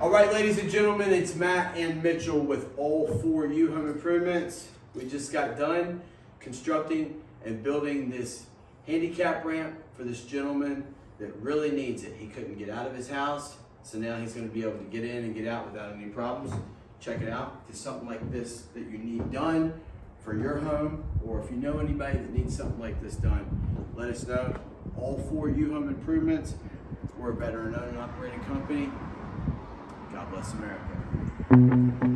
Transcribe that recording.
All right, ladies and gentlemen, it's Matt and Mitchell with All For You Home Improvements. We just got done constructing and building this handicap ramp for this gentleman that really needs it. He couldn't get out of his house, so now he's going to be able to get in and get out without any problems. Check it out. If it's something like this that you need done for your home, or if you know anybody that needs something like this done, let us know. All For You Home Improvements. We're a veteran-owned and operated company. God bless America.